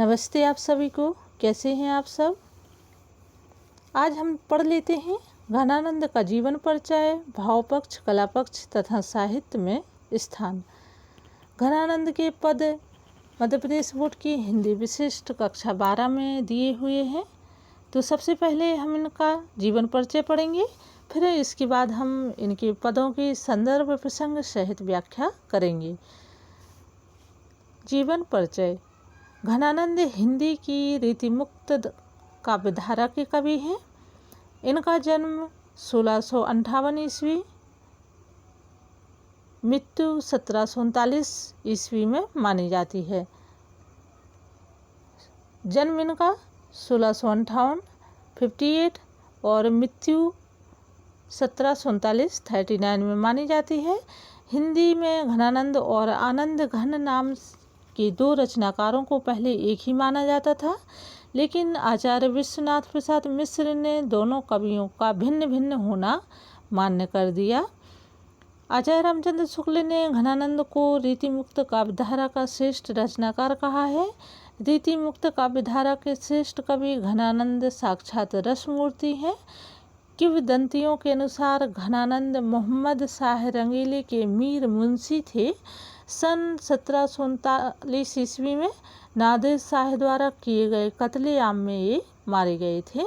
नमस्ते आप सभी को। कैसे हैं आप सब। आज हम पढ़ लेते हैं घनानंद का जीवन परिचय, भाव पक्ष, कला पक्ष तथा साहित्य में स्थान। घनानंद के पद मध्य प्रदेश बोर्ड की हिंदी विशिष्ट कक्षा 12 में दिए हुए हैं। तो सबसे पहले हम इनका जीवन परिचय पढ़ेंगे, फिर इसके बाद हम इनके पदों की संदर्भ प्रसंग सहित व्याख्या करेंगे। जीवन परिचय। घनानंद हिंदी की रीतिमुक्त काव्यधारा के कवि हैं। इनका जन्म 1658 ईस्वी, मृत्यु 1739 ईस्वी में मानी जाती है। जन्म इनका 1658 और मृत्यु 1739 में मानी जाती है। हिंदी में घनानंद और आनंद घन नाम के दो रचनाकारों को पहले एक ही माना जाता था, लेकिन आचार्य विश्वनाथ प्रसाद मिश्र ने दोनों कवियों का भिन्न भिन्न होना मान्य कर दिया। आचार्य रामचंद्र शुक्ल ने घनानंद को रीतिमुक्त काव्यधारा का श्रेष्ठ रचनाकार कहा है। रीतिमुक्त काव्यधारा के श्रेष्ठ कवि घनानंद साक्षात रसमूर्ति हैं। किंवदंतियों के अनुसार घनानंद मोहम्मद शाह रंगीले के मीर मुंशी थे। सन 1739 ईस्वी में नादिर शाह द्वारा किए गए कत्लेआम में ये मारे गए थे।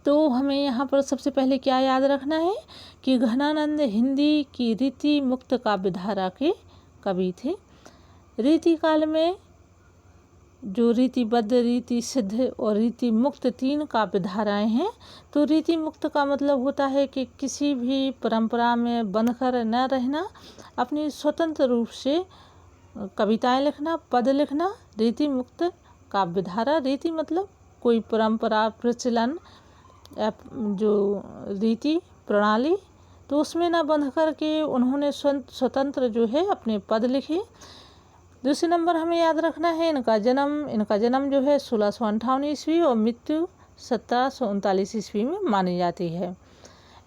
तो हमें यहाँ पर सबसे पहले क्या याद रखना है कि घनानंद हिंदी की रीति मुक्त काव्यधारा के कवि थे। रीति काल में जो रीतिबद्ध, रीति सिद्ध और रीति मुक्त तीन काव्यधाराएं हैं। तो रीति मुक्त का मतलब होता है कि किसी भी परंपरा में बंधकर न रहना, अपनी स्वतंत्र रूप से कविताएं लिखना, पद लिखना। रीति मुक्त काव्यधारा, रीति मतलब कोई परंपरा, प्रचलन या जो रीति प्रणाली, तो उसमें न बंध कर के उन्होंने स्वतंत्र जो है अपने पद लिखे। दूसरे नंबर हमें याद रखना है इनका जन्म जो है 1658 ईस्वी और मृत्यु 1739 ईस्वी में मानी जाती है।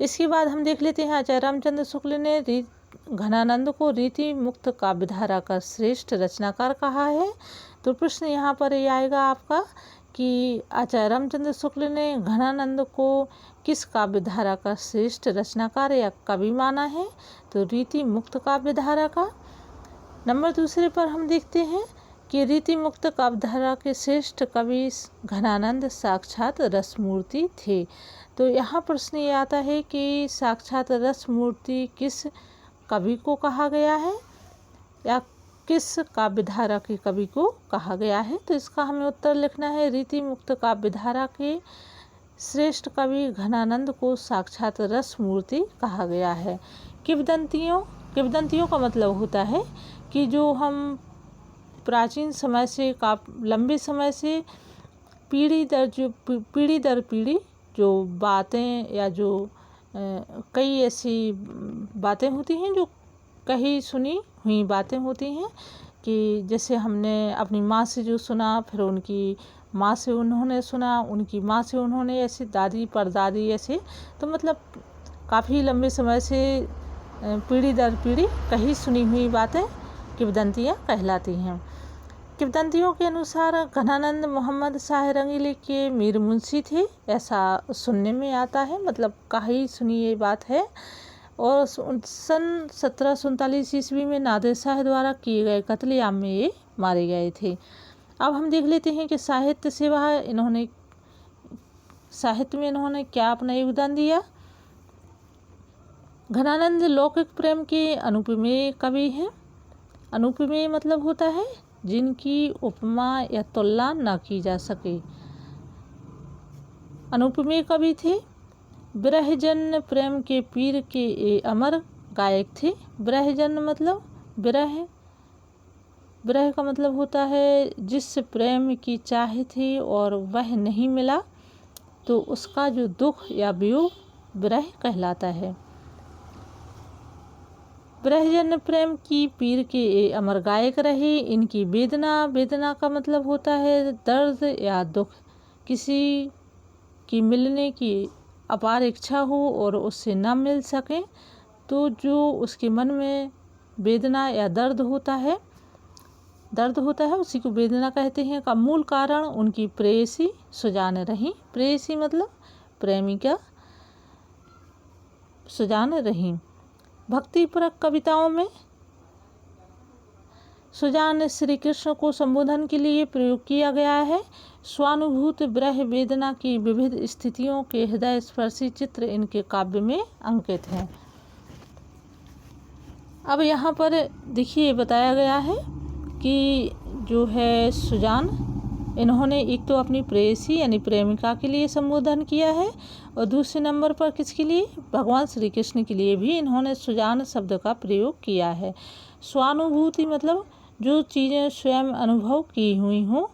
इसके बाद हम देख लेते हैं आचार्य रामचंद्र शुक्ल ने घनानंद को रीति मुक्त काव्यधारा का श्रेष्ठ रचनाकार कहा है। तो प्रश्न यहाँ पर ये आएगा आपका कि आचार्य रामचंद्र शुक्ल ने घनानंद को किस काव्यधारा का श्रेष्ठ रचनाकार या कवि माना है। तो रीति मुक्त काव्यधारा का। नंबर दूसरे पर हम देखते हैं कि रीति मुक्त काव्यधारा के श्रेष्ठ कवि घनानंद साक्षात रसमूर्ति थे। तो यहाँ प्रश्न ये आता है कि साक्षात रसमूर्ति किस कवि को कहा गया है या किस काव्यधारा के कवि को कहा गया है। तो इसका हमें उत्तर लिखना है। रीति मुक्त काव्यधारा के श्रेष्ठ कवि घनानंद को साक्षात रसमूर्ति कहा गया है। किंवदंतियों का मतलब होता है कि जो हम प्राचीन समय से लंबे समय से पीढ़ी दर पीढ़ी जो बातें या जो कई ऐसी बातें होती हैं जो कहीं सुनी हुई बातें होती हैं कि जैसे हमने अपनी माँ से जो सुना, फिर उनकी माँ से उन्होंने सुना, उनकी माँ से उन्होंने, ऐसे दादी परदादी ऐसे, तो मतलब काफ़ी लंबे समय से पीढ़ी दर पीढ़ी कहीं सुनी हुई बातें किंवदंतियाँ कहलाती हैं। किंवदंतियों के अनुसार घनानंद मोहम्मद शाह रंगीले के मीर मुंशी थे, ऐसा सुनने में आता है, मतलब कहीं सुनी ये बात है। और सन 1739 ईस्वी में नादिर शाह द्वारा किए गए कत्लेआम में ये मारे गए थे। अब हम देख लेते हैं कि साहित्य में इन्होंने क्या अपना योगदान दिया। घनानंद लौकिक प्रेम के अनुपमेय कवि हैं। अनुपमेय मतलब होता है जिनकी उपमा या तुलना न की जा सके। अनुपमेय कवि थे। विरहजन्य प्रेम के पीर के ये अमर गायक थे। विरहजन्य मतलब विरह का मतलब होता है जिस प्रेम की चाह थी और वह नहीं मिला, तो उसका जो दुख या वियोग विरह कहलाता है। विरहजन्य प्रेम की पीर के ये अमर गायक रहे। इनकी वेदना का मतलब होता है दर्द या दुख। किसी की मिलने की अपार इच्छा हो और उससे न मिल सके, तो जो उसके मन में वेदना या दर्द होता है दर्द होता है उसी को वेदना कहते हैं। का मूल कारण उनकी प्रेयसी सुजान रही। प्रेयसी मतलब प्रेमिका सुजान रही। भक्तिपरक कविताओं में सुजान ने श्री कृष्ण को संबोधन के लिए प्रयोग किया गया है। स्वानुभूत विरह वेदना की विविध स्थितियों के हृदय स्पर्शी चित्र इनके काव्य में अंकित हैं। अब यहाँ पर देखिए बताया गया है कि जो है सुजान, इन्होंने एक तो अपनी प्रेयसी यानी प्रेमिका के लिए संबोधन किया है और दूसरे नंबर पर किसके लिए, भगवान श्री कृष्ण के लिए भी इन्होंने सुजान शब्द का प्रयोग किया है। स्वानुभूति मतलब जो चीज़ें स्वयं अनुभव की हुई हों।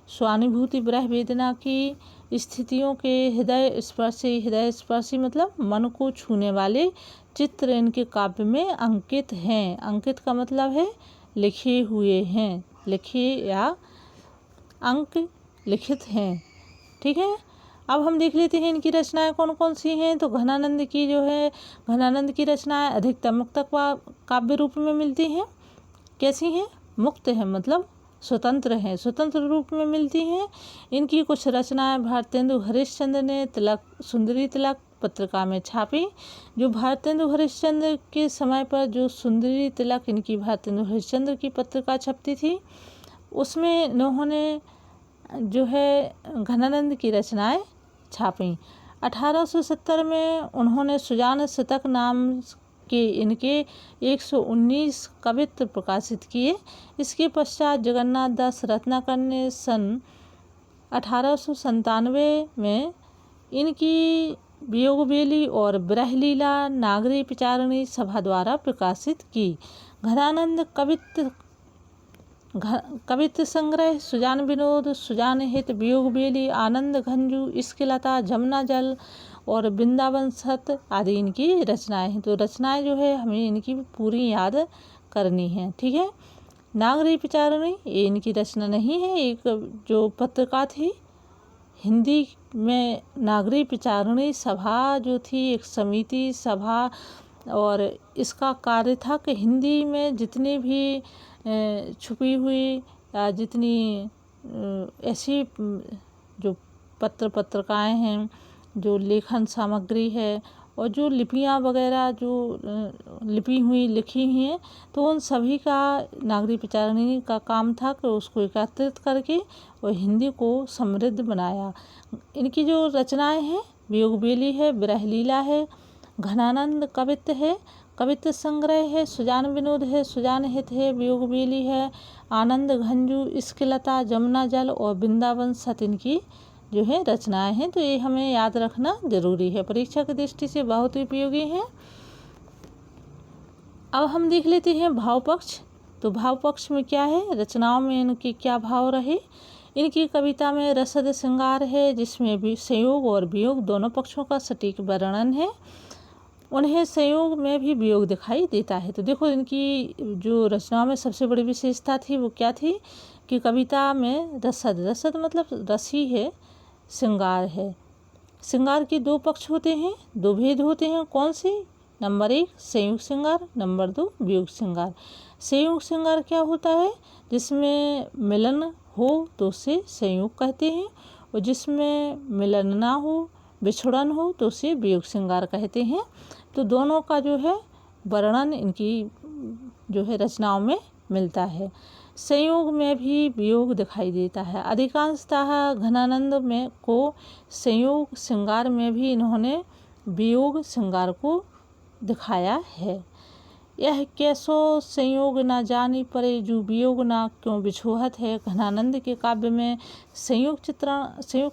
स्वानुभूति विरह वेदना की स्थितियों के हृदय स्पर्शी मतलब मन को छूने वाले चित्र इनके काव्य में अंकित हैं। अंकित का मतलब है लिखे हुए हैं, लिखे या अंक लिखित हैं। ठीक है, अब हम देख लेते हैं इनकी रचनाएं कौन कौन सी हैं। तो घनानंद की जो है, घनानंद की रचनाएं अधिकतम मुक्तक काव्य रूप में मिलती हैं। कैसी हैं, मुक्त है मतलब स्वतंत्र हैं, स्वतंत्र रूप में मिलती हैं। इनकी कुछ रचनाएं भारतेंदु हरिश्चंद्र ने तिलक सुंदरी तिलक पत्रिका में छापी। जो भारतेंदु हरिश्चंद्र के समय पर जो सुंदरी तिलक इनकी भारतेंदु हरिश्चंद्र की पत्रिका छपती थी, उसमें इन्होंने जो है घनानंद की रचनाएं छापी। 1870 में उन्होंने सुजान शतक नाम के इनके 119 कवित्व प्रकाशित किए। इसके पश्चात जगन्नाथ दास रत्नाकर ने सन 1897 में इनकी वियोगवेली और विरहलीला नागरी विचारणी सभा द्वारा प्रकाशित की। घनानंद कवित्व संग्रह सुजान विनोद, सुजान हित, वियोगवेली, आनंद घंजू, इश्कलता, जमुना जल और वृंदावन सत आदि इनकी रचनाएं हैं। तो रचनाएं जो है हमें इनकी पूरी याद करनी है। ठीक है, नागरी विचारणी ये इनकी रचना नहीं है, एक जो पत्रिका थी हिंदी में, नागरी विचारणी सभा जो थी एक समिति सभा, और इसका कार्य था कि हिंदी में जितनी भी छुपी हुई जितनी ऐसी जो पत्रिकाएं हैं, जो लेखन सामग्री है और जो लिपियां वगैरह जो लिपी हुई लिखी हुई हैं, तो उन सभी का नागरी विचारणी का काम था कि उसको एकत्रित करके और हिंदी को समृद्ध बनाया। इनकी जो रचनाएं हैं, वियोगवेली है, विरहलीला है, घनानंद कवित्व है, कवित्व संग्रह है, सुजान विनोद है, सुजान हित है, वियोगवेली है, आनंद घंजू, इश्कलता, जमुना जल और वृंदावन सत इनकी जो है रचनाएं हैं। तो ये हमें याद रखना जरूरी है, परीक्षा की दृष्टि से बहुत उपयोगी है। अब हम देख लेते हैं भाव पक्ष। तो भाव पक्ष में क्या है, रचनाओं में इनके क्या भाव रहे। इनकी कविता में रसद श्रृंगार है, जिसमें भी संयोग और वियोग दोनों पक्षों का सटीक वर्णन है। उन्हें संयोग में भी वियोग दिखाई देता है। तो देखो इनकी जो रचनाओं में सबसे बड़ी विशेषता थी वो क्या थी कि कविता में रसद मतलब रसी है, श्रृंगार है। श्रृंगार के दो पक्ष होते हैं, दो भेद होते हैं। कौन से, नंबर 1 संयोग श्रृंगार, नंबर 2 वियोग श्रृंगार। संयोग श्रृंगार क्या होता है, जिसमें मिलन हो तो उसे संयोग कहते हैं, और जिसमें मिलन ना हो, विछड़न हो तो उसे वियोग श्रृंगार कहते हैं। तो दोनों का जो है वर्णन इनकी जो है रचनाओं में मिलता है। संयोग में भी वियोग दिखाई देता है। अधिकांशतः घनानंद में को संयोग श्रृंगार में भी इन्होंने वियोग श्रृंगार को दिखाया है। यह कैसो संयोग ना जानी परे, जो वियोग ना क्यों बिछोहत है। घनानंद के काव्य में संयोग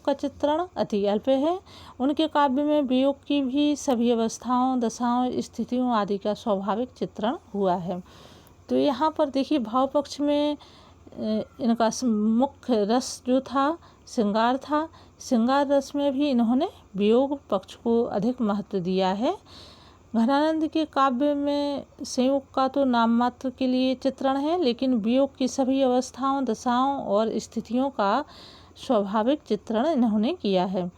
का चित्रण अति अल्प है। उनके काव्य में वियोग की भी सभी अवस्थाओं, दशाओं, स्थितियों आदि का स्वाभाविक चित्रण हुआ है। तो यहाँ पर देखिए भाव पक्ष में इनका मुख्य रस जो था श्रृंगार था। श्रृंगार रस में भी इन्होंने वियोग पक्ष को अधिक महत्व दिया है। घनानंद के काव्य में संयोग का तो नाम मात्र के लिए चित्रण है, लेकिन वियोग की सभी अवस्थाओं, दशाओं और स्थितियों का स्वाभाविक चित्रण इन्होंने किया है।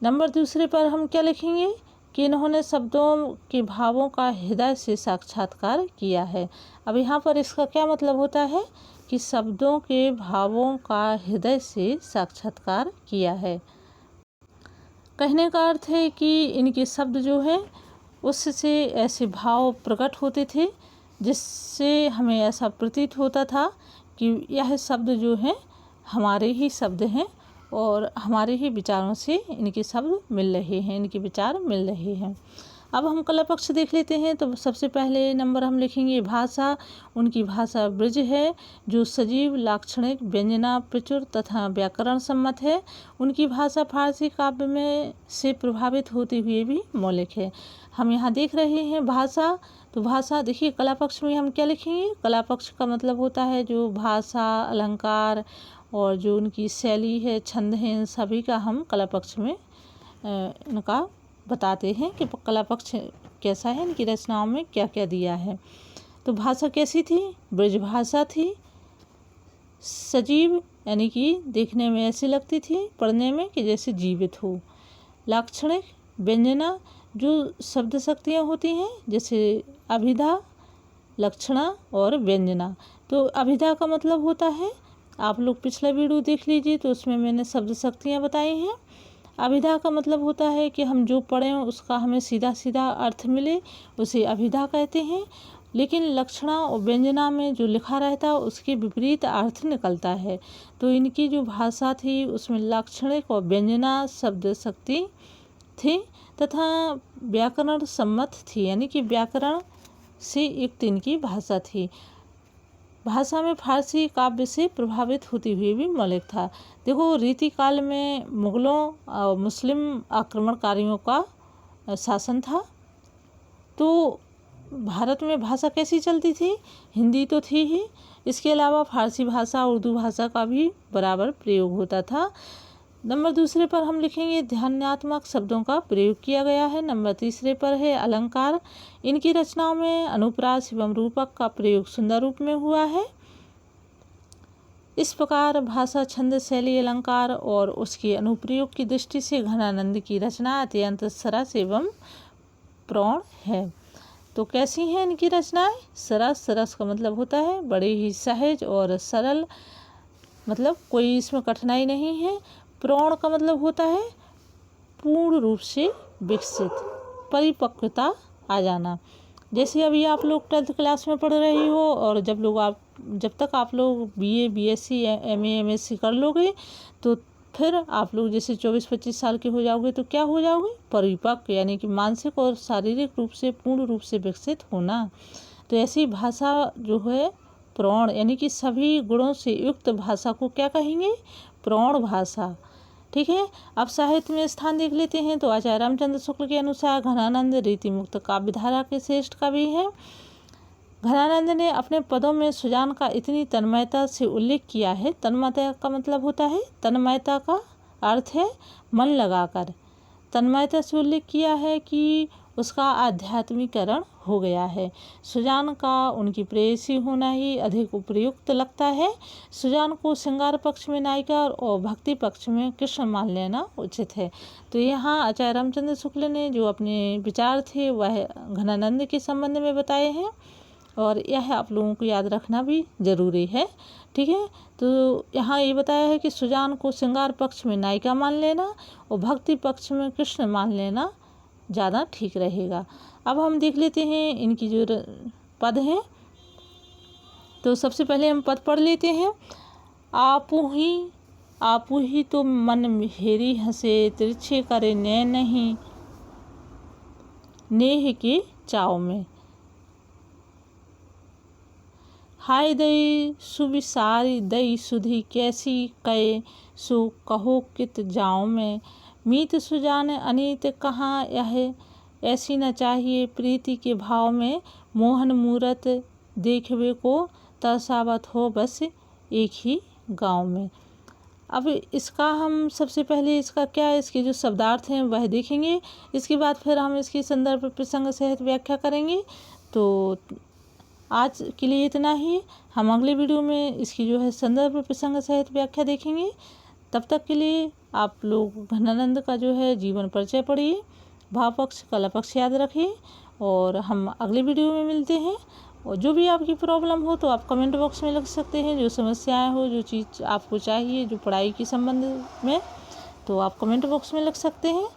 नंबर 2 पर हम क्या लिखेंगे कि इन्होंने शब्दों के भावों का हृदय से साक्षात्कार किया है। अब यहाँ पर इसका क्या मतलब होता है कि शब्दों के भावों का हृदय से साक्षात्कार किया है। कहने का अर्थ है कि इनके शब्द जो है उससे ऐसे भाव प्रकट होते थे जिससे हमें ऐसा प्रतीत होता था कि यह शब्द जो है हमारे ही शब्द हैं और हमारे ही विचारों से इनके शब्द मिल रहे हैं, इनके विचार मिल रहे हैं। अब हम कला पक्ष देख लेते हैं। तो सबसे पहले नंबर हम लिखेंगे भाषा। उनकी भाषा ब्रज है जो सजीव, लाक्षणिक, व्यंजना, प्रचुर तथा व्याकरण सम्मत है। उनकी भाषा फारसी काव्य में से प्रभावित होते हुए भी मौलिक है। हम यहाँ देख रहे हैं भाषा, तो भाषा देखिए कला पक्ष में हम क्या लिखेंगे। कला पक्ष का मतलब होता है जो भाषा, अलंकार और जो उनकी शैली है, छंद है, इन सभी का हम कला पक्ष में इनका बताते हैं कि कला पक्ष कैसा है, इनकी रचनाओं में क्या क्या दिया है। तो भाषा कैसी थी, ब्रज भाषा थी, सजीव यानी कि देखने में ऐसी लगती थी, पढ़ने में कि जैसे जीवित हो। लाक्षणिक, व्यंजना जो शब्द शक्तियाँ होती हैं जैसे अभिधा, लक्षणा और व्यंजना। तो अभिधा का मतलब होता है, आप लोग पिछला वीडियो देख लीजिए तो उसमें मैंने शब्द शक्तियाँ बताई हैं। अभिधा का मतलब होता है कि हम जो पढ़ें उसका हमें सीधा सीधा अर्थ मिले, उसे अभिधा कहते हैं। लेकिन लक्षणा और व्यंजना में जो लिखा रहता है उसके विपरीत अर्थ निकलता है। तो इनकी जो भाषा थी उसमें लाक्षणिक और व्यंजना शब्द शक्ति थी तथा व्याकरण सम्मत थी, यानी कि व्याकरण से युक्त इनकी भाषा थी। भाषा में फारसी काव्य से प्रभावित होते हुए भी मौलिक था। देखो रीति काल में मुगलों और मुस्लिम आक्रमणकारियों का शासन था, तो भारत में भाषा कैसी चलती थी, हिंदी तो थी ही, इसके अलावा फारसी भाषा, उर्दू भाषा का भी बराबर प्रयोग होता था। नंबर दूसरे पर हम लिखेंगे ध्यानात्मक शब्दों का प्रयोग किया गया है। नंबर तीसरे पर है अलंकार। इनकी रचनाओं में अनुप्रास एवं रूपक का प्रयोग सुंदर रूप में हुआ है। इस प्रकार भाषा, छंद, शैली, अलंकार और उसके अनुप्रयोग की दृष्टि से घनानंद की रचना अत्यंत सरस एवं प्रौढ़ है। तो कैसी हैं इनकी रचनाएं? सरस, सरस का मतलब होता है बड़े ही सहज और सरल, मतलब कोई इसमें कठिनाई नहीं है। प्रौढ़ का मतलब होता है पूर्ण रूप से विकसित, परिपक्वता आ जाना। जैसे अभी आप लोग 12th क्लास में पढ़ रही हो और जब तक आप लोग BA, BSc, MA, MSc कर लोगे तो फिर आप लोग जैसे 24-25 साल के हो जाओगे तो क्या हो जाओगे, परिपक्व, यानी कि मानसिक और शारीरिक रूप से पूर्ण रूप से विकसित होना। तो ऐसी भाषा जो है प्रौढ़, यानी कि सभी गुणों से युक्त भाषा को क्या कहेंगे, प्रौढ़ भाषा। ठीक है। अब साहित्य में स्थान देख लेते हैं। तो आचार्य रामचंद्र शुक्ल के अनुसार घनानंद रीति मुक्त काव्यधारा के श्रेष्ठ कवि हैं। घनानंद ने अपने पदों में सुजान का इतनी तन्मयता से उल्लेख किया है। तन्मयता का मतलब होता है, तन्मयता का अर्थ है मन लगाकर। तन्मयता से उल्लेख किया है कि उसका आध्यात्मिकरण हो गया है। सुजान का उनकी प्रेयसी होना ही अधिक उपयुक्त लगता है। सुजान को श्रृंगार पक्ष में नायिका और भक्ति पक्ष में कृष्ण मान लेना उचित है। तो यहाँ आचार्य रामचंद्र शुक्ल ने जो अपने विचार थे वह घनानंद के संबंध में बताए हैं और यह आप लोगों को याद रखना भी जरूरी है। ठीक है। तो यहाँ ये बताया है कि सुजान को श्रृंगार पक्ष में नायिका मान लेना और भक्ति पक्ष में कृष्ण मान लेना ज़्यादा ठीक रहेगा। अब हम देख लेते हैं इनकी जो पद हैं। तो सबसे पहले हम पद पढ़ लेते हैं। आपू ही तो मन हेरी हंसे, तिरछे करे नैन नहीं नेह के चाव में। हाय दई सुविसारी दई सुधी कैसी कहे, सो कहो कित जाओ में। मीत सुजान अनीत कहाँ यह, ऐसी न चाहिए प्रीति के भाव में। मोहन मूरत देखवे को, तरसावत हो बस एक ही गांव में। अब इसका हम सबसे पहले इसके जो शब्दार्थ हैं वह देखेंगे। इसके बाद फिर हम इसकी संदर्भ प्रसंग सहित व्याख्या करेंगे। तो आज के लिए इतना ही। हम अगले वीडियो में इसकी जो है संदर्भ प्रसंग सहित व्याख्या देखेंगे। तब तक के लिए आप लोग घनानंद का जो है जीवन परिचय पढ़िए। भाव पक्ष कला पक्ष याद रखिए। और हम अगले वीडियो में मिलते हैं। और जो भी आपकी प्रॉब्लम हो तो आप कमेंट बॉक्स में लिख सकते हैं। जो समस्याएं हो, जो चीज़ आपको चाहिए, जो पढ़ाई के संबंध में, तो आप कमेंट बॉक्स में लिख सकते हैं।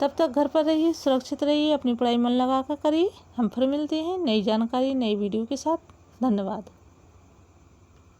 तब तक घर पर रहिए, सुरक्षित रहिए, अपनी पढ़ाई मन लगा कर करिए। हम फिर मिलते हैं नई जानकारी नई वीडियो के साथ। धन्यवाद।